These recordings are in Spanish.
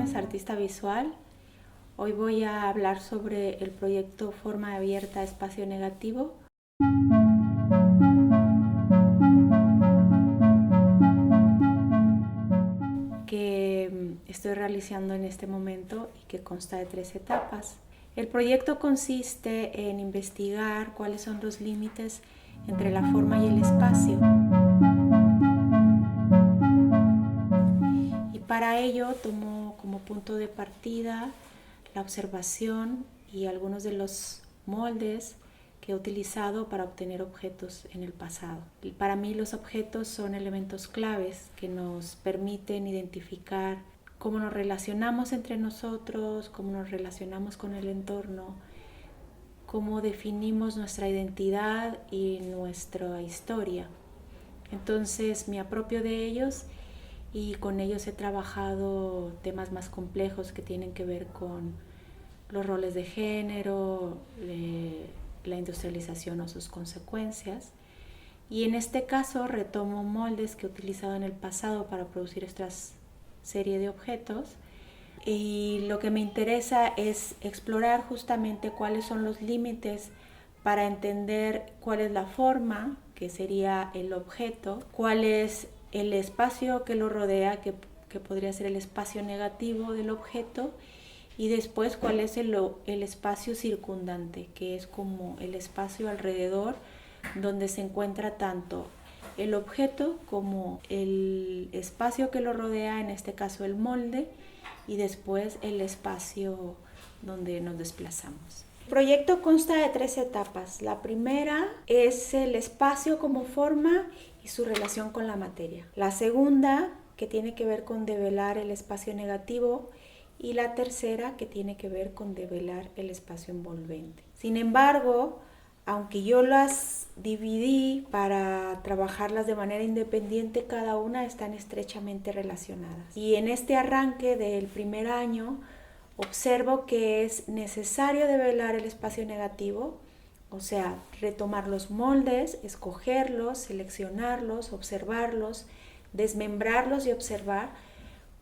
Gómez, artista visual. Hoy voy a hablar sobre el proyecto Forma Abierta Espacio Negativo. Que estoy realizando en este momento y que consta de 3 etapas. El proyecto consiste en investigar cuáles son los límites entre la forma y el espacio. Y para ello tomo como punto de partida la observación y algunos de los moldes que he utilizado para obtener objetos en el pasado. Para mí los objetos son elementos claves que nos permiten identificar cómo nos relacionamos entre nosotros, cómo nos relacionamos con el entorno, cómo definimos nuestra identidad y nuestra historia. Entonces me apropio de ellos y con ellos he trabajado temas más complejos que tienen que ver con los roles de género, la industrialización o sus consecuencias. Y en este caso retomo moldes que he utilizado en el pasado para producir esta serie de objetos. Y lo que me interesa es explorar justamente cuáles son los límites para entender cuál es la forma, que sería el objeto, cuál es el espacio que lo rodea, que podría ser el espacio negativo del objeto, y después cuál es el espacio circundante, que es como el espacio alrededor donde se encuentra tanto el objeto como el espacio que lo rodea, en este caso el molde, y después el espacio donde nos desplazamos. El proyecto consta de 3 etapas. La primera es el espacio como forma y su relación con la materia. La segunda, que tiene que ver con develar el espacio negativo, y la tercera, que tiene que ver con develar el espacio envolvente. Sin embargo, aunque yo las dividí para trabajarlas de manera independiente, cada una están estrechamente relacionadas. Y en este arranque del primer año observo que es necesario develar el espacio negativo, o sea, retomar los moldes, escogerlos, seleccionarlos, observarlos, desmembrarlos y observar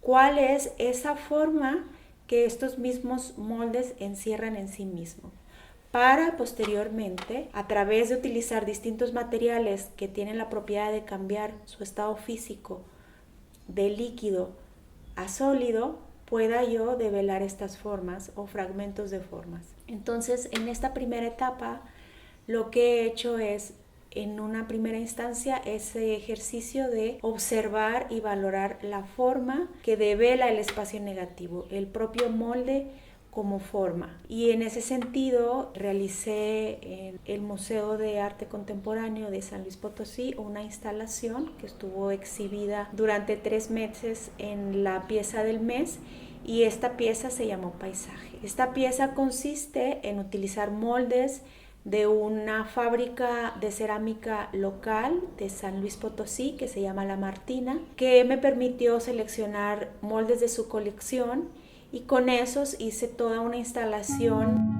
cuál es esa forma que estos mismos moldes encierran en sí mismos, para posteriormente, a través de utilizar distintos materiales que tienen la propiedad de cambiar su estado físico de líquido a sólido, pueda yo develar estas formas o fragmentos de formas. Entonces, en esta primera etapa, lo que he hecho es, en una primera instancia, ese ejercicio de observar y valorar la forma que devela el espacio negativo, el propio molde como forma. Y en ese sentido realicé en el Museo de Arte Contemporáneo de San Luis Potosí una instalación que estuvo exhibida durante 3 meses en la pieza del mes, y esta pieza se llamó Paisaje. Esta pieza consiste en utilizar moldes de una fábrica de cerámica local de San Luis Potosí que se llama La Martina, que me permitió seleccionar moldes de su colección, y con esos hice toda una instalación.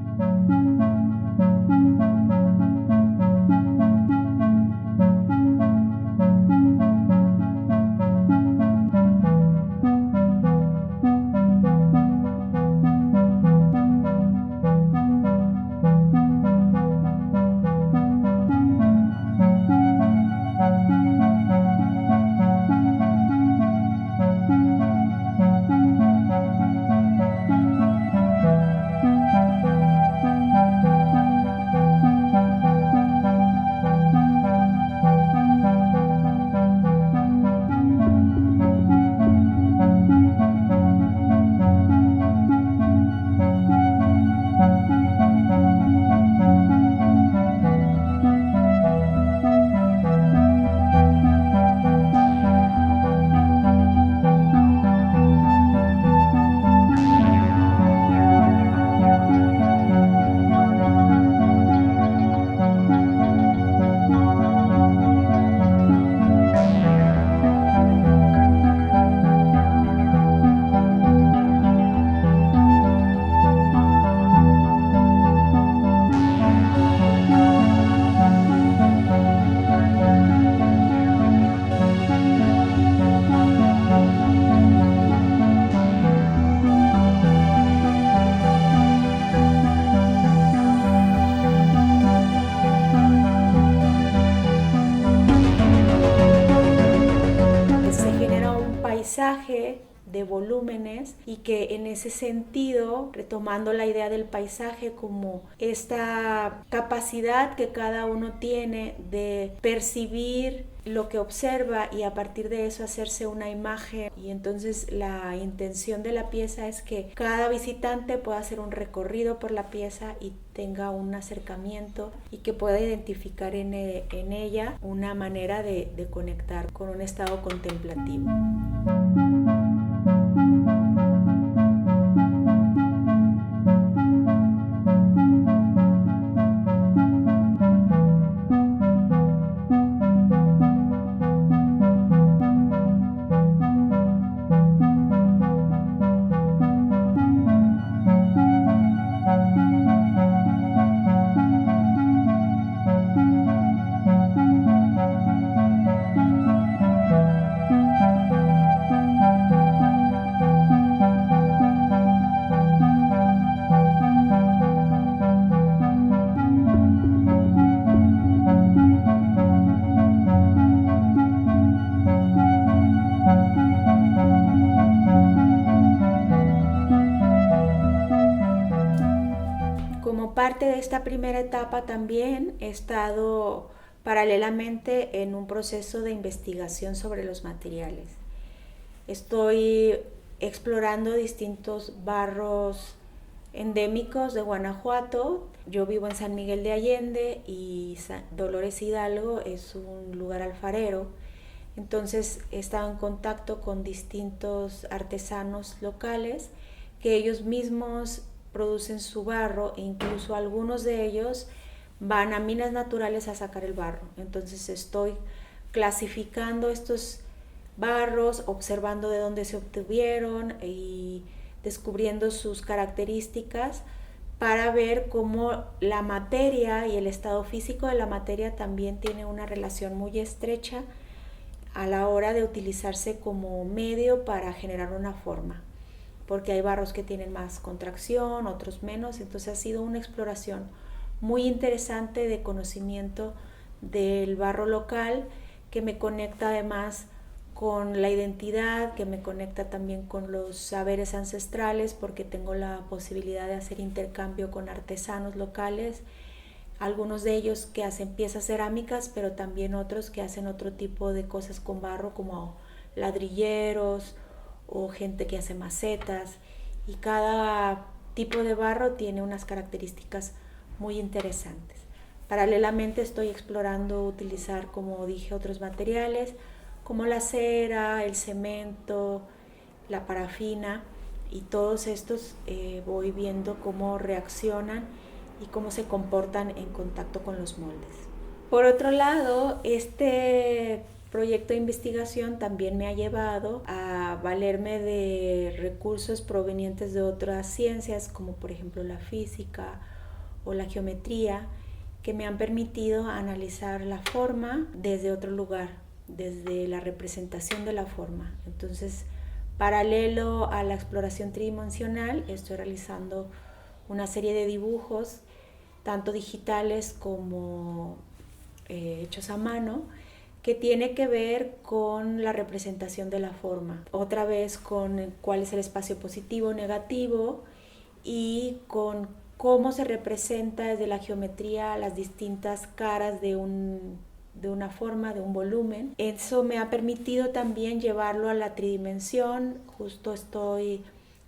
paisaje de volúmenes, y que en ese sentido, retomando la idea del paisaje como esta capacidad que cada uno tiene de percibir lo que observa y a partir de eso hacerse una imagen, y entonces la intención de la pieza es que cada visitante pueda hacer un recorrido por la pieza y tenga un acercamiento y que pueda identificar en ella una manera de conectar con un estado contemplativo. Como parte de esta primera etapa también he estado paralelamente en un proceso de investigación sobre los materiales. Estoy explorando distintos barros endémicos de Guanajuato. Yo vivo en San Miguel de Allende y Dolores Hidalgo es un lugar alfarero. Entonces he estado en contacto con distintos artesanos locales que ellos mismos producen su barro e incluso algunos de ellos van a minas naturales a sacar el barro. Entonces estoy clasificando estos barros, observando de dónde se obtuvieron y descubriendo sus características para ver cómo la materia y el estado físico de la materia también tiene una relación muy estrecha a la hora de utilizarse como medio para generar una forma, porque hay barros que tienen más contracción, otros menos. Entonces ha sido una exploración muy interesante de conocimiento del barro local, que me conecta además con la identidad, que me conecta también con los saberes ancestrales, porque tengo la posibilidad de hacer intercambio con artesanos locales, algunos de ellos que hacen piezas cerámicas, pero también otros que hacen otro tipo de cosas con barro, como ladrilleros o gente que hace macetas, y cada tipo de barro tiene unas características muy interesantes. Paralelamente estoy explorando utilizar, como dije, otros materiales como la cera, el cemento, la parafina, y todos estos voy viendo cómo reaccionan y cómo se comportan en contacto con los moldes. Por otro lado, este proyecto de investigación también me ha llevado a valerme de recursos provenientes de otras ciencias, como por ejemplo la física o la geometría, que me han permitido analizar la forma desde otro lugar, desde la representación de la forma. Entonces, paralelo a la exploración tridimensional, estoy realizando una serie de dibujos, tanto digitales como hechos a mano, que tiene que ver con la representación de la forma, otra vez con cuál es el espacio positivo, negativo, y con cómo se representa desde la geometría las distintas caras de una forma, de un volumen. Eso me ha permitido también llevarlo a la tridimensión. Justo estoy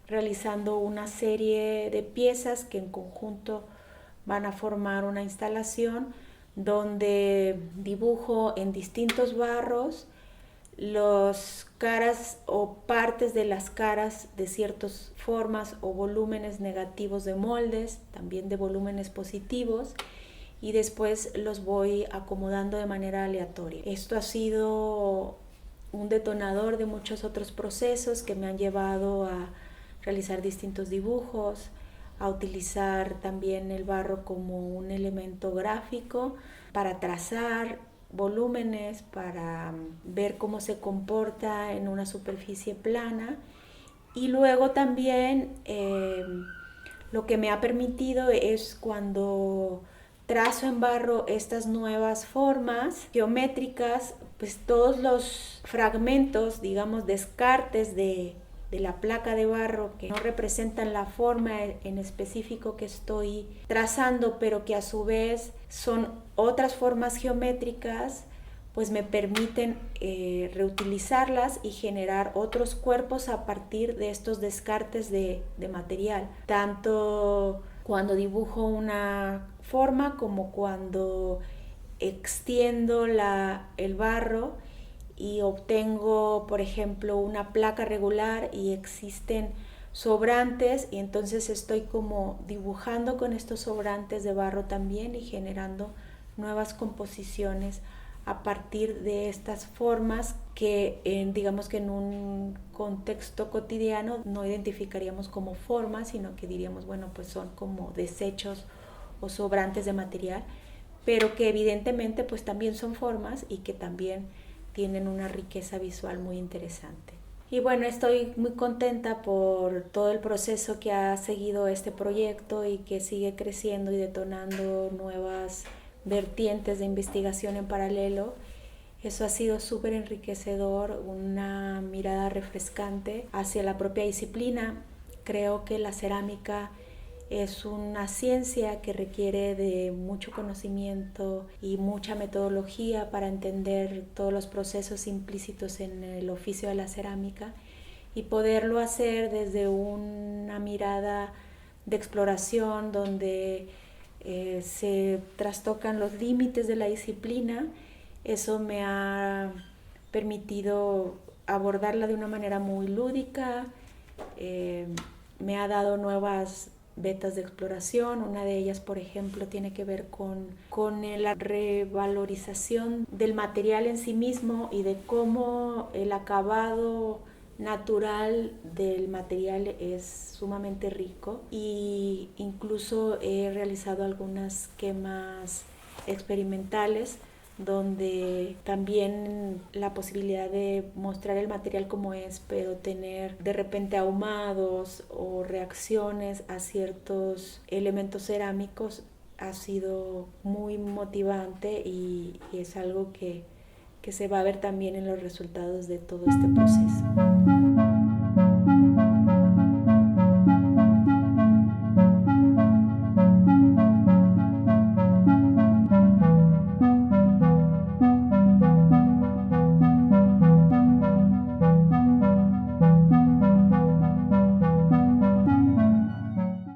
realizando una serie de piezas que en conjunto van a formar una instalación donde dibujo en distintos barros las caras o partes de las caras de ciertas formas o volúmenes negativos de moldes, también de volúmenes positivos, y después los voy acomodando de manera aleatoria. Esto ha sido un detonador de muchos otros procesos que me han llevado a realizar distintos dibujos, a utilizar también el barro como un elemento gráfico para trazar volúmenes, para ver cómo se comporta en una superficie plana, y luego también lo que me ha permitido es, cuando trazo en barro estas nuevas formas geométricas, pues todos los fragmentos, digamos, descartes de la placa de barro que no representan la forma en específico que estoy trazando, pero que a su vez son otras formas geométricas, pues me permiten reutilizarlas y generar otros cuerpos a partir de estos descartes de material, tanto cuando dibujo una forma como cuando extiendo el barro y obtengo, por ejemplo, una placa regular y existen sobrantes, y entonces estoy como dibujando con estos sobrantes de barro también y generando nuevas composiciones a partir de estas formas que digamos que en un contexto cotidiano no identificaríamos como formas, sino que diríamos, bueno, pues son como desechos o sobrantes de material, pero que evidentemente pues también son formas y que también tienen una riqueza visual muy interesante. Y bueno, estoy muy contenta por todo el proceso que ha seguido este proyecto y que sigue creciendo y detonando nuevas vertientes de investigación en paralelo. Eso ha sido súper enriquecedor, una mirada refrescante hacia la propia disciplina. Creo que la cerámica es una ciencia que requiere de mucho conocimiento y mucha metodología para entender todos los procesos implícitos en el oficio de la cerámica, y poderlo hacer desde una mirada de exploración donde se trastocan los límites de la disciplina. Eso me ha permitido abordarla de una manera muy lúdica, me ha dado nuevas vetas de exploración. Una de ellas, por ejemplo, tiene que ver con la revalorización del material en sí mismo y de cómo el acabado natural del material es sumamente rico, y incluso he realizado algunas quemas experimentales donde también la posibilidad de mostrar el material como es, pero tener de repente ahumados o reacciones a ciertos elementos cerámicos, ha sido muy motivante y es algo que se va a ver también en los resultados de todo este proceso.